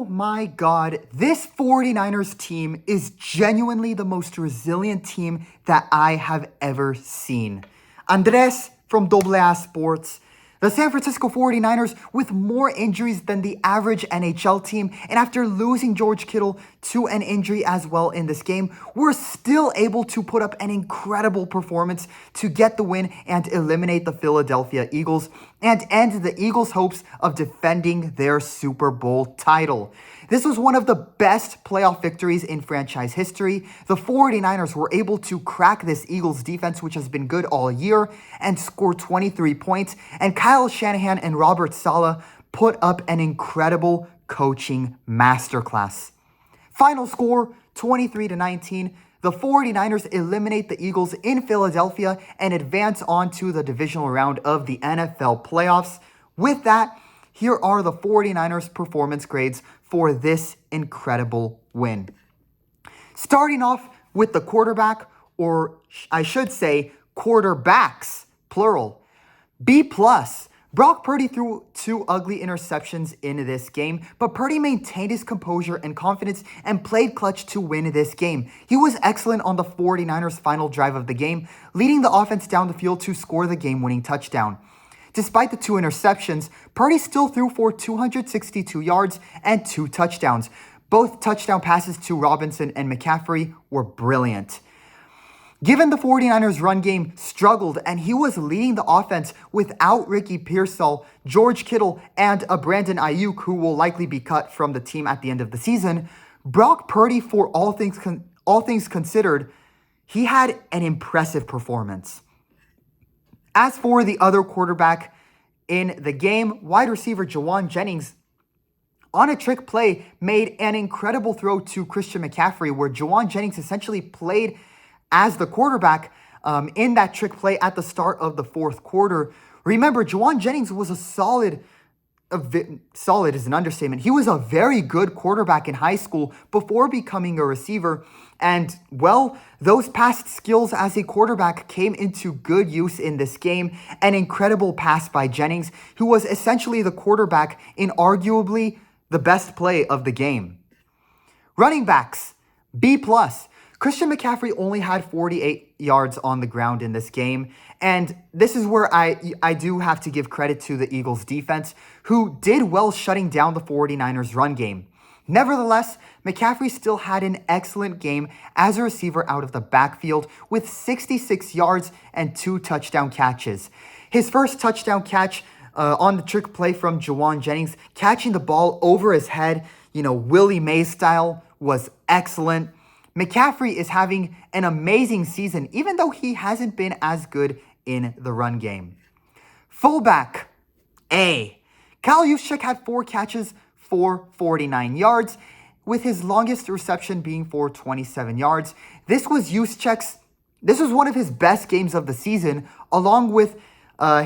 my God, this 49ers team is genuinely the most resilient team that I have ever seen. Andres from AA Sports. The San Francisco 49ers with more injuries than the average NHL team, and after losing George Kittle to an injury as well in this game, were still able to put up an incredible performance to get the win and eliminate the Philadelphia Eagles and end the Eagles' hopes of defending their Super Bowl title. This was one of the best playoff victories in franchise history. The 49ers were able to crack this Eagles defense, which has been good all year, and score 23 points. And Kyle Shanahan and Robert Saleh put up an incredible coaching masterclass. Final score, 23-19. The 49ers eliminate the Eagles in Philadelphia and advance on to the divisional round of the NFL playoffs. With that, here are the 49ers performance grades for this incredible win. Starting off with the quarterback, or I should say quarterbacks, plural. B+. Brock Purdy threw 2 ugly interceptions in this game, but Purdy maintained his composure and confidence and played clutch to win this game. He was excellent on the 49ers' final drive of the game, leading the offense down the field to score the game-winning touchdown. Despite the 2 interceptions, Purdy still threw for 262 yards and 2 touchdowns. Both touchdown passes to Robinson and McCaffrey were brilliant. Given the 49ers' run game struggled and he was leading the offense without Ricky Pearsall, George Kittle, and a Brandon Ayuk who will likely be cut from the team at the end of the season, Brock Purdy, for all things considered, he had an impressive performance. As for the other quarterback in the game, wide receiver Jauan Jennings, on a trick play, made an incredible throw to Christian McCaffrey, where Jauan Jennings essentially played as the quarterback in that trick play at the start of the fourth quarter. Remember, Jauan Jennings was solid is an understatement. He was a very good quarterback in high school before becoming a receiver. And, well, those past skills as a quarterback came into good use in this game. An incredible pass by Jennings, who was essentially the quarterback in arguably the best play of the game. Running backs, B+. Christian McCaffrey only had 48 yards on the ground in this game. And this is where I do have to give credit to the Eagles defense, who did well shutting down the 49ers run game. Nevertheless, McCaffrey still had an excellent game as a receiver out of the backfield with 66 yards and 2 touchdown catches. His first touchdown catch on the trick play from Jauan Jennings, catching the ball over his head, Willie Mays style, was excellent. McCaffrey is having an amazing season, even though he hasn't been as good in the run game. Fullback, A. Kyle Juszczyk had 4 catches for 49 yards, with his longest reception being for 27 yards. This was one of his best games of the season, along with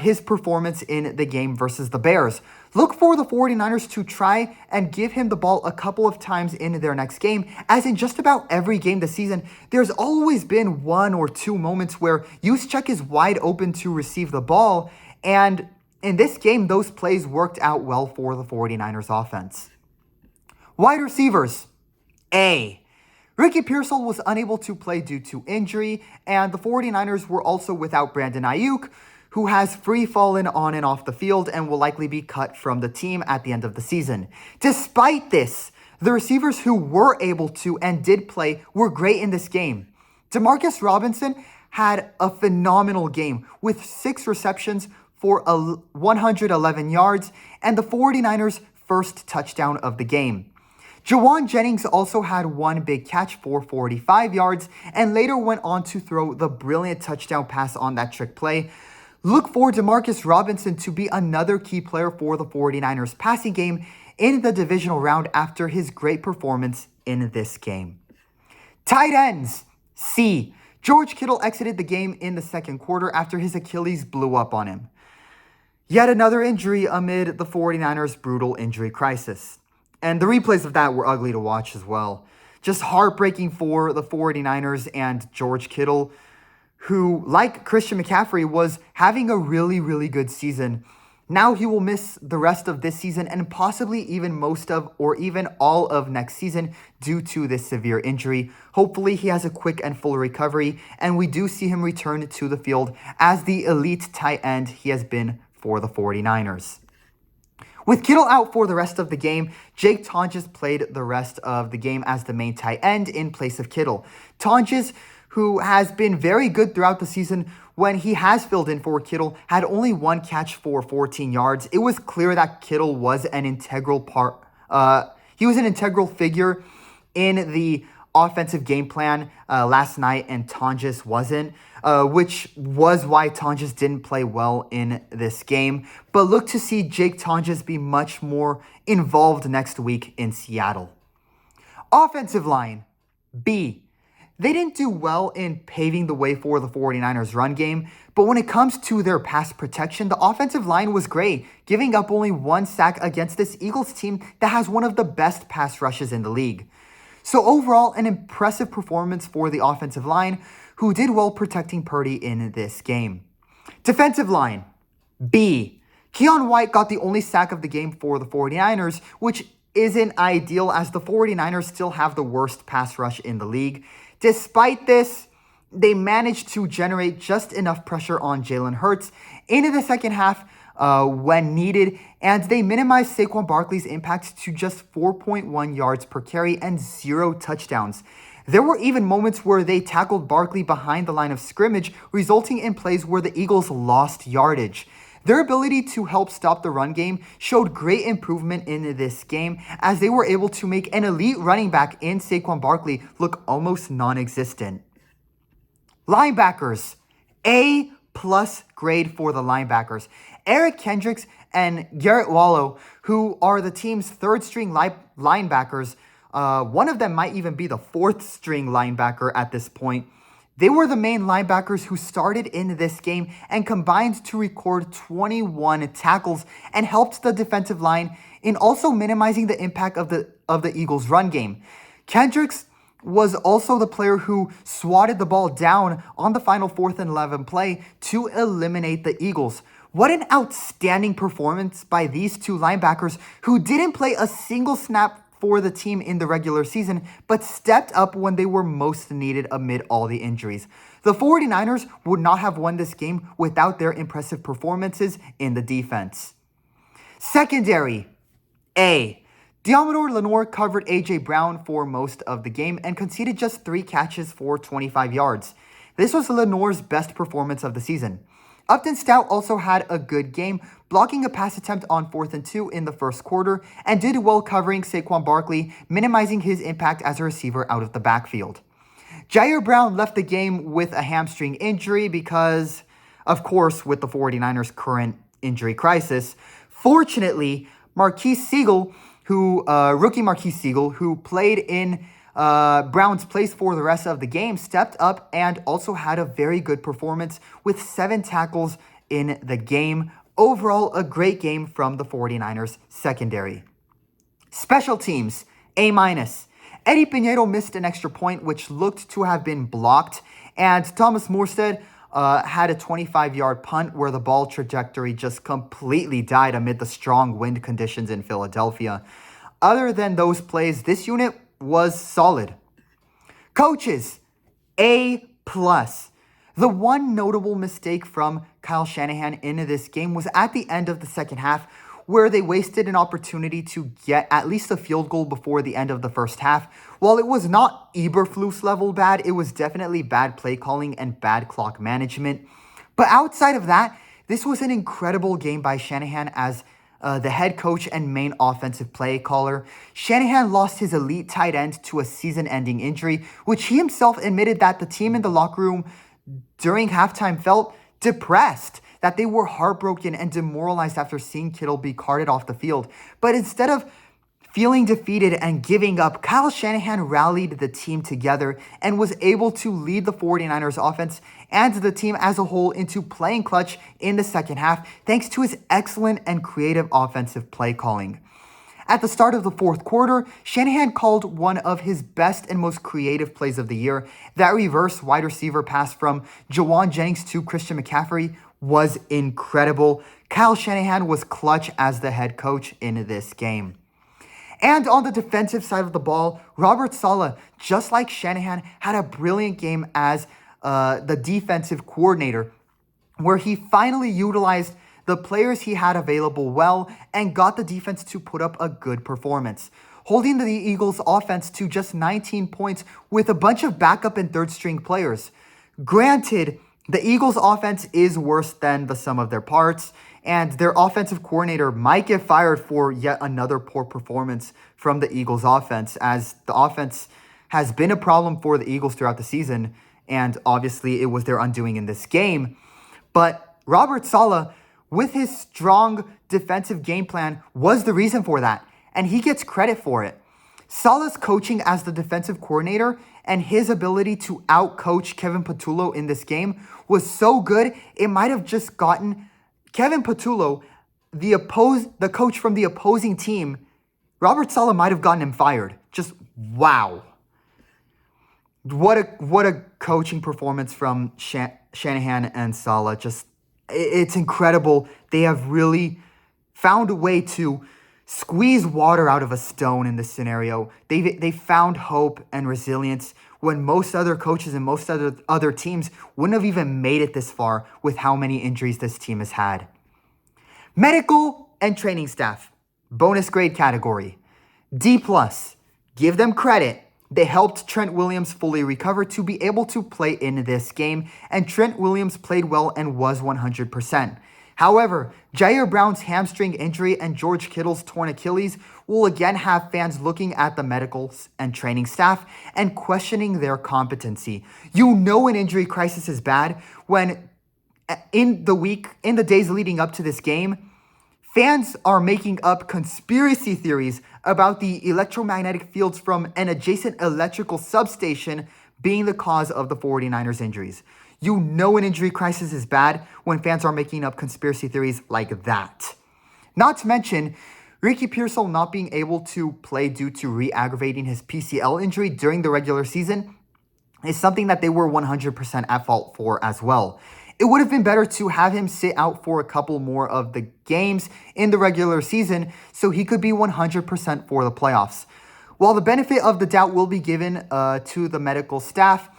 his performance in the game versus the Bears. Look for the 49ers to try and give him the ball a couple of times in their next game, as in just about every game this season, there's always been 1 or 2 moments where Juszczyk is wide open to receive the ball, and in this game, those plays worked out well for the 49ers offense. Wide receivers, A. Ricky Pearsall was unable to play due to injury, and the 49ers were also without Brandon Ayuk, who has free-fallen on and off the field and will likely be cut from the team at the end of the season. Despite this, the receivers who were able to and did play were great in this game. Demarcus Robinson had a phenomenal game with 6 receptions for 111 yards and the 49ers' first touchdown of the game. Jauan Jennings also had 1 big catch for 45 yards and later went on to throw the brilliant touchdown pass on that trick play. Look for Demarcus Robinson to be another key player for the 49ers passing game in the divisional round after his great performance in this game. Tight ends, C. George Kittle exited the game in the second quarter after his Achilles blew up on him. Yet another injury amid the 49ers' brutal injury crisis. And the replays of that were ugly to watch as well. Just heartbreaking for the 49ers and George Kittle, who, like Christian McCaffrey, was having a really, really good season. Now he will miss the rest of this season and possibly even most of or even all of next season due to this severe injury. Hopefully he has a quick and full recovery and we do see him return to the field as the elite tight end he has been for the 49ers. With Kittle out for the rest of the game, Jake Tonges played the rest of the game as the main tight end in place of Kittle. Tonges, who has been very good throughout the season when he has filled in for Kittle, had only one catch for 14 yards. It was clear that Kittle was an integral figure in the offensive game plan last night, and Tonges wasn't, which was why Tonges didn't play well in this game. But look to see Jake Tonges be much more involved next week in Seattle. Offensive line, B. They didn't do well in paving the way for the 49ers run game, but when it comes to their pass protection, the offensive line was great, giving up only one sack against this Eagles team that has one of the best pass rushes in the league. So overall, an impressive performance for the offensive line, who did well protecting Purdy in this game. Defensive line, B. Keion White got the only sack of the game for the 49ers, which isn't ideal as the 49ers still have the worst pass rush in the league. Despite this, they managed to generate just enough pressure on Jalen Hurts into the second half when needed, and they minimized Saquon Barkley's impact to just 4.1 yards per carry and 0 touchdowns. There were even moments where they tackled Barkley behind the line of scrimmage, resulting in plays where the Eagles lost yardage. Their ability to help stop the run game showed great improvement in this game as they were able to make an elite running back in Saquon Barkley look almost non-existent. Linebackers, A+ grade for the linebackers. Eric Kendricks and Garrett Wallow, who are the team's third-string linebackers, one of them might even be the fourth-string linebacker at this point. They were the main linebackers who started in this game and combined to record 21 tackles and helped the defensive line in also minimizing the impact of the Eagles' run game. Kendricks was also the player who swatted the ball down on the final 4th and 11 play to eliminate the Eagles. What an outstanding performance by these two linebackers who didn't play a single snap for the team in the regular season, but stepped up when they were most needed amid all the injuries. The 49ers would not have won this game without their impressive performances in the defense. Secondary, A. Deommodore Lenoir covered A.J. Brown for most of the game and conceded just 3 catches for 25 yards. This was Lenoir's best performance of the season. Upton Stout also had a good game, blocking a pass attempt on 4th and 2 in the first quarter, and did well covering Saquon Barkley, minimizing his impact as a receiver out of the backfield. Jair Brown left the game with a hamstring injury because, of course, with the 49ers' current injury crisis. Fortunately, rookie Marquise Siegel, who played in Brown's place for the rest of the game, stepped up and also had a very good performance with 7 tackles in the game. Overall, a great game from the 49ers secondary. Special teams, A-. Eddie Piñeiro missed an extra point, which looked to have been blocked, and Thomas Morstead had a 25-yard punt where the ball trajectory just completely died amid the strong wind conditions in Philadelphia. Other than those plays, this unit was solid. Coaches, A+. The one notable mistake from Kyle Shanahan in this game was at the end of the second half, where they wasted an opportunity to get at least a field goal before the end of the first half. While it was not Eberflus level bad, it was definitely bad play calling and bad clock management. But outside of that, this was an incredible game by Shanahan as the head coach and main offensive play caller. Shanahan lost his elite tight end to a season-ending injury, which he himself admitted that the team in the locker room during halftime felt depressed, that they were heartbroken and demoralized after seeing Kittle be carted off the field. But instead of feeling defeated and giving up, Kyle Shanahan rallied the team together and was able to lead the 49ers offense and the team as a whole into playing clutch in the second half, thanks to his excellent and creative offensive play calling. At the start of the fourth quarter, Shanahan called one of his best and most creative plays of the year. That reverse wide receiver pass from Jawan Jennings to Christian McCaffrey was incredible. Kyle Shanahan was clutch as the head coach in this game. And on the defensive side of the ball, Robert Saleh, just like Shanahan, had a brilliant game as the defensive coordinator, where he finally utilized the players he had available well and got the defense to put up a good performance, holding the Eagles' offense to just 19 points with a bunch of backup and third-string players. Granted, the Eagles' offense is worse than the sum of their parts, and their offensive coordinator might get fired for yet another poor performance from the Eagles' offense, as the offense has been a problem for the Eagles throughout the season, and obviously it was their undoing in this game. But Robert Saleh, with his strong defensive game plan, was the reason for that, and he gets credit for it. Saleh's coaching as the defensive coordinator and his ability to out-coach Kevin Patullo in this game was so good, it might have just gotten Kevin Patullo, the coach from the opposing team, Robert Saleh might have gotten him fired. Just wow. What a coaching performance from Shanahan and Saleh. Just, it's incredible. They have really found a way to squeeze water out of a stone in this scenario. They found hope and resilience when most other coaches and most other teams wouldn't have even made it this far with how many injuries this team has had. Medical and training staff, bonus grade category, D+. Give them credit. They helped Trent Williams fully recover to be able to play in this game, and Trent Williams played well and was 100%. However, Jair Brown's hamstring injury and George Kittle's torn Achilles will again have fans looking at the medical and training staff and questioning their competency. You know an injury crisis is bad when in the days leading up to this game, fans are making up conspiracy theories about the electromagnetic fields from an adjacent electrical substation being the cause of the 49ers injuries. You know an injury crisis is bad when fans are making up conspiracy theories like that. Not to mention, Ricky Pearsall not being able to play due to re-aggravating his PCL injury during the regular season is something that they were 100% at fault for as well. It would have been better to have him sit out for a couple more of the games in the regular season so he could be 100% for the playoffs. While the benefit of the doubt will be given to the medical staff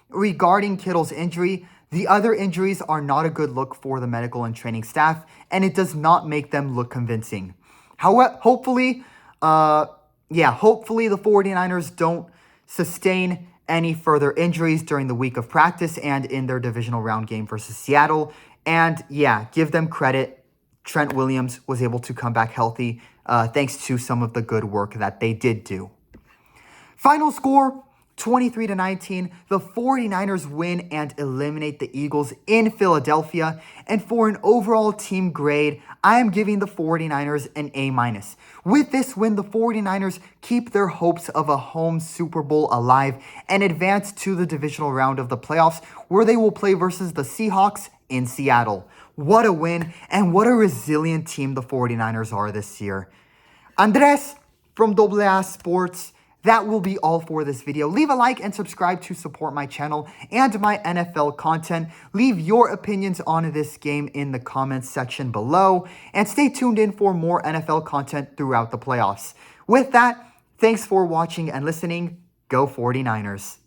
regarding Kittle's injury, the other injuries are not a good look for the medical and training staff, and it does not make them look convincing. However, hopefully the 49ers don't sustain any further injuries during the week of practice and in their divisional round game versus Seattle. And yeah, give them credit. Trent Williams was able to come back healthy thanks to some of the good work that they did do. Final score, 23-19. The 49ers win and eliminate the Eagles in Philadelphia. And for an overall team grade, I am giving the 49ers an A-. With this win, the 49ers keep their hopes of a home Super Bowl alive and advance to the divisional round of the playoffs, where they will play versus the Seahawks in Seattle. What a win, and what a resilient team the 49ers are this year. Andres from AA Sports. That will be all for this video. Leave a like and subscribe to support my channel and my NFL content. Leave your opinions on this game in the comments section below. And stay tuned in for more NFL content throughout the playoffs. With that, thanks for watching and listening. Go 49ers.